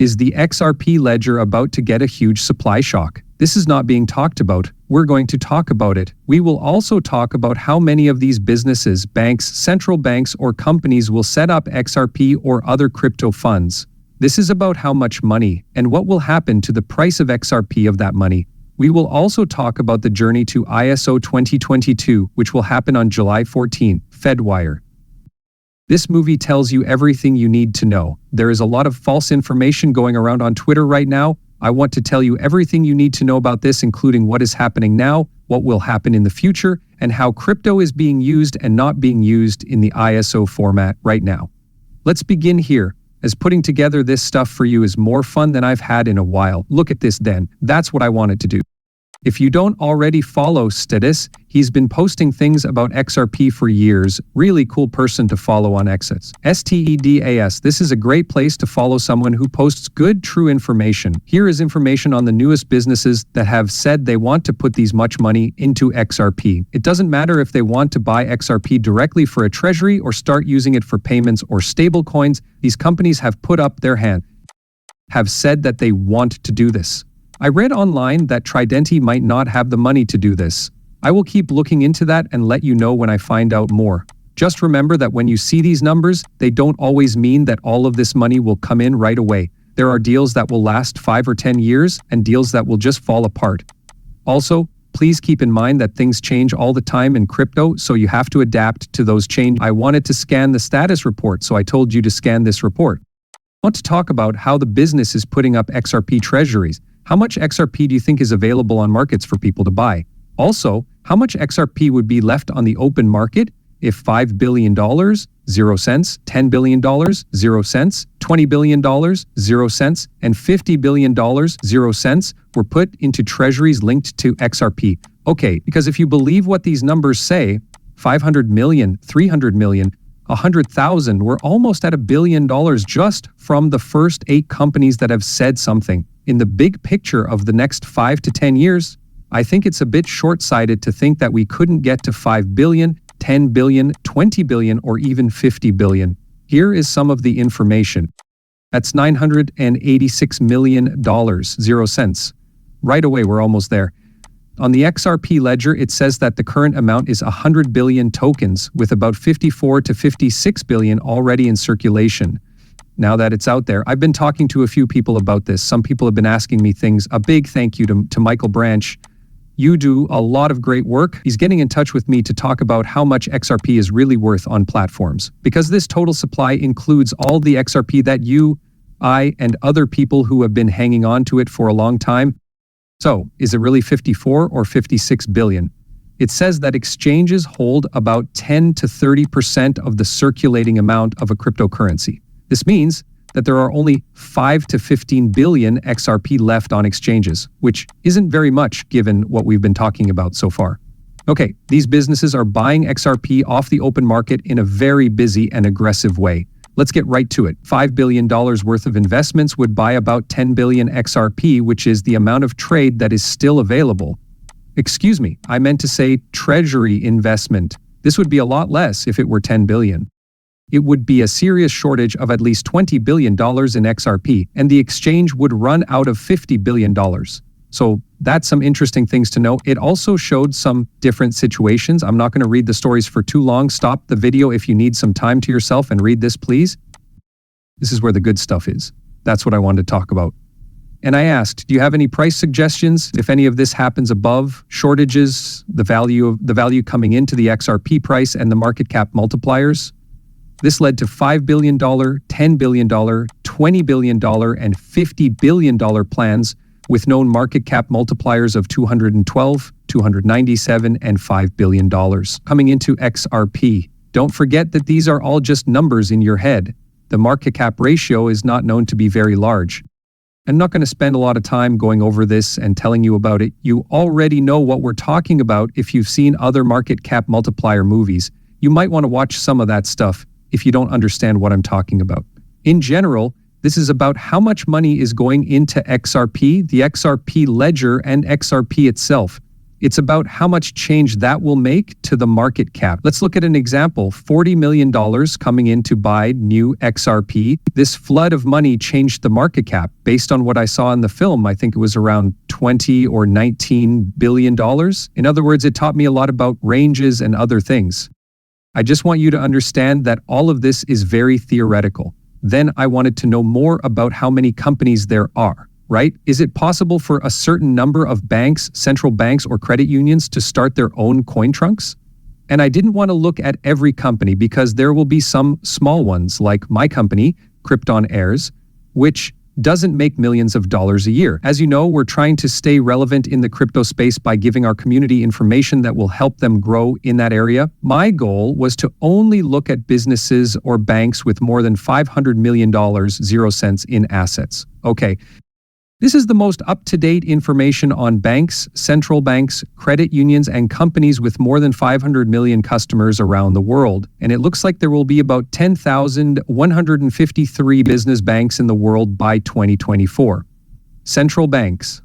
Is the XRP ledger about to get a huge supply shock? This is not being talked about. We're going to talk about it. We will also talk about how many of these businesses, banks, central banks, or companies will set up XRP or other crypto funds. This is about how much money and what will happen to the price of XRP of that money. We will also talk about the journey to ISO 2022, which will happen on July 14, FedWire. This movie tells you everything you need to know. There is a lot of false information going around on Twitter right now. I want to tell you everything you need to know about this, including what is happening now, what will happen in the future, and how crypto is being used and not being used in the ISO format right now. Let's begin here, as putting together this stuff for you is more fun than I've had in a while. Look at this then. That's what I wanted to do. If you don't already follow Status, he's been posting things about XRP for years. Really cool person to follow on X's. STEDAS. This is a great place to follow someone who posts good, true information. Here is information on the newest businesses that have said they want to put these much money into XRP. It doesn't matter if they want to buy XRP directly for a treasury or start using it for payments or stable coins. These companies have put up their hand, have said that they want to do this. I read online that Tridenti might not have the money to do this. I will keep looking into that and let you know when I find out more. Just remember that when you see these numbers, they don't always mean that all of this money will come in right away. There are deals that will last 5 or 10 years and deals that will just fall apart. Also, please keep in mind that things change all the time in crypto, so you have to adapt to those changes. I wanted to scan the status report, so I told you to scan this report. I want to talk about how the business is putting up XRP treasuries. How much XRP do you think is available on markets for people to buy? Also, how much XRP would be left on the open market if $5 billion, 0 cents, $10 billion, 0 cents, $20 billion, 0 cents, and $50 billion, 0 cents were put into treasuries linked to XRP? Okay, because if you believe what these numbers say, 500 million, 300 million, 100,000, we're almost at $1 billion just from the first 8 companies that have said something. In the big picture of the next 5 to 10 years, I think it's a bit short-sighted to think that we couldn't get to 5 billion, 10 billion, 20 billion, or even 50 billion. Here is some of the information. That's $986 million, 0 cents. Right away, we're almost there. On the XRP ledger, it says that the current amount is 100 billion tokens, with about 54 to 56 billion already in circulation. Now that it's out there, I've been talking to a few people about this. Some people have been asking me things. A big thank you to Michael Branch. You do a lot of great work. He's getting in touch with me to talk about how much XRP is really worth on platforms. Because this total supply includes all the XRP that you, I, and other people who have been hanging on to it for a long time. So, is it really 54 or 56 billion? It says that exchanges hold about 10 to 30% of the circulating amount of a cryptocurrency. This means that there are only 5 to 15 billion XRP left on exchanges, which isn't very much given what we've been talking about so far. Okay, these businesses are buying XRP off the open market in a very busy and aggressive way. Let's get right to it. $5 billion worth of investments would buy about 10 billion XRP, which is the amount of trade that is still available. Excuse me, I meant to say treasury investment. This would be a lot less if it were 10 billion. It would be a serious shortage of at least $20 billion in XRP, and the exchange would run out of $50 billion. So that's some interesting things to know. It also showed some different situations. I'm not going to read the stories for too long. Stop the video if you need some time to yourself and read this, please. This is where the good stuff is. That's what I wanted to talk about. And I asked, do you have any price suggestions? If any of this happens above shortages, the value coming into the XRP price and the market cap multipliers? This led to $5 billion, $10 billion, $20 billion, and $50 billion plans with known market cap multipliers of 212, 297, and $5 billion coming into XRP. Don't forget that these are all just numbers in your head. The market cap ratio is not known to be very large. I'm not going to spend a lot of time going over this and telling you about it. You already know what we're talking about if you've seen other market cap multiplier movies. You might want to watch some of that stuff if you don't understand what I'm talking about. In general, this is about how much money is going into XRP, the XRP ledger, and XRP itself. It's about how much change that will make to the market cap. Let's look at an example. $40 million coming in to buy new XRP. This flood of money changed the market cap. Based on what I saw in the film, I think it was around $20 or $19 billion. In other words, it taught me a lot about ranges and other things. I just want you to understand that all of this is very theoretical. Then I wanted to know more about how many companies there are. Right? Is it possible for a certain number of banks, central banks, or credit unions to start their own coin trunks? And I didn't want to look at every company because there will be some small ones like my company, Krypton Heirs, which doesn't make millions of dollars a year. As you know, we're trying to stay relevant in the crypto space by giving our community information that will help them grow in that area. My goal was to only look at businesses or banks with more than $500 million, 0 cents in assets. Okay. This is the most up-to-date information on banks, central banks, credit unions, and companies with more than 500 million customers around the world. And it looks like there will be about 10,153 business banks in the world by 2024. Central banks.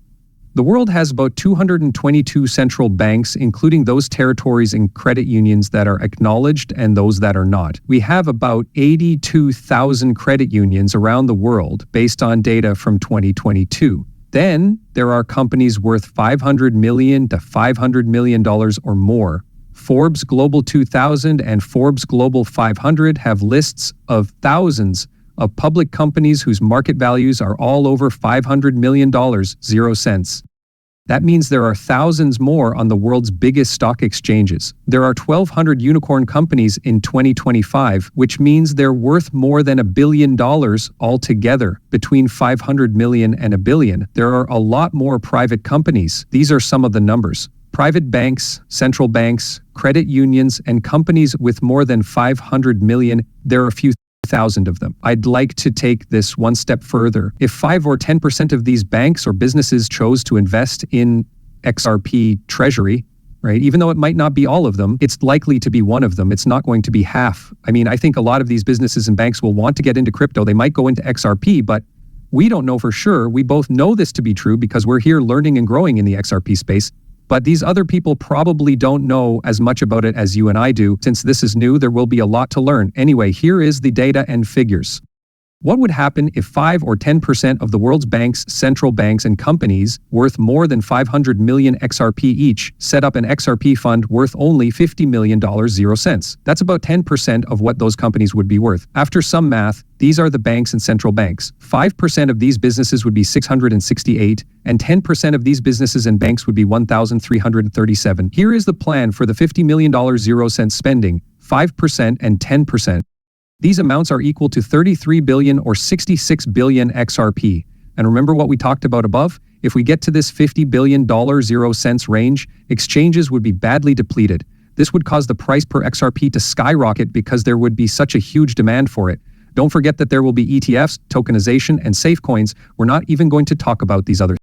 The world has about 222 central banks, including those territories and credit unions that are acknowledged and those that are not. We have about 82,000 credit unions around the world based on data from 2022. Then there are companies worth $500 million to $500 million or more. Forbes Global 2000 and Forbes Global 500 have lists of thousands of public companies whose market values are all over $500 million, 0 cents. That means there are thousands more on the world's biggest stock exchanges. There are 1,200 unicorn companies in 2025, which means they're worth more than $1 billion altogether, between 500 million and $1 billion. There are a lot more private companies. These are some of the numbers. Private banks, central banks, credit unions, and companies with more than 500 million, there are a few thousand of them. I'd like to take this one step further. If 5 or 10% of these banks or businesses chose to invest in XRP treasury, right, even though it might not be all of them, it's likely to be one of them. It's not going to be half. I mean, I think a lot of these businesses and banks will want to get into crypto. They might go into XRP, but we don't know for sure. We both know this to be true because we're here learning and growing in the XRP space. But these other people probably don't know as much about it as you and I do. Since this is new, there will be a lot to learn. Anyway, here is the data and figures. What would happen if 5 or 10% of the world's banks, central banks, and companies worth more than 500 million XRP each set up an XRP fund worth only $50 million, 0 cents? That's about 10% of what those companies would be worth. After some math, these are the banks and central banks. 5% of these businesses would be 668, and 10% of these businesses and banks would be 1,337. Here is the plan for the $50 million 0 cents spending, 5% and 10%. These amounts are equal to 33 billion or 66 billion XRP. And remember what we talked about above? If we get to this $50 billion 0 cents range, exchanges would be badly depleted. This would cause the price per XRP to skyrocket because there would be such a huge demand for it. Don't forget that there will be ETFs, tokenization, and safe coins. We're not even going to talk about these other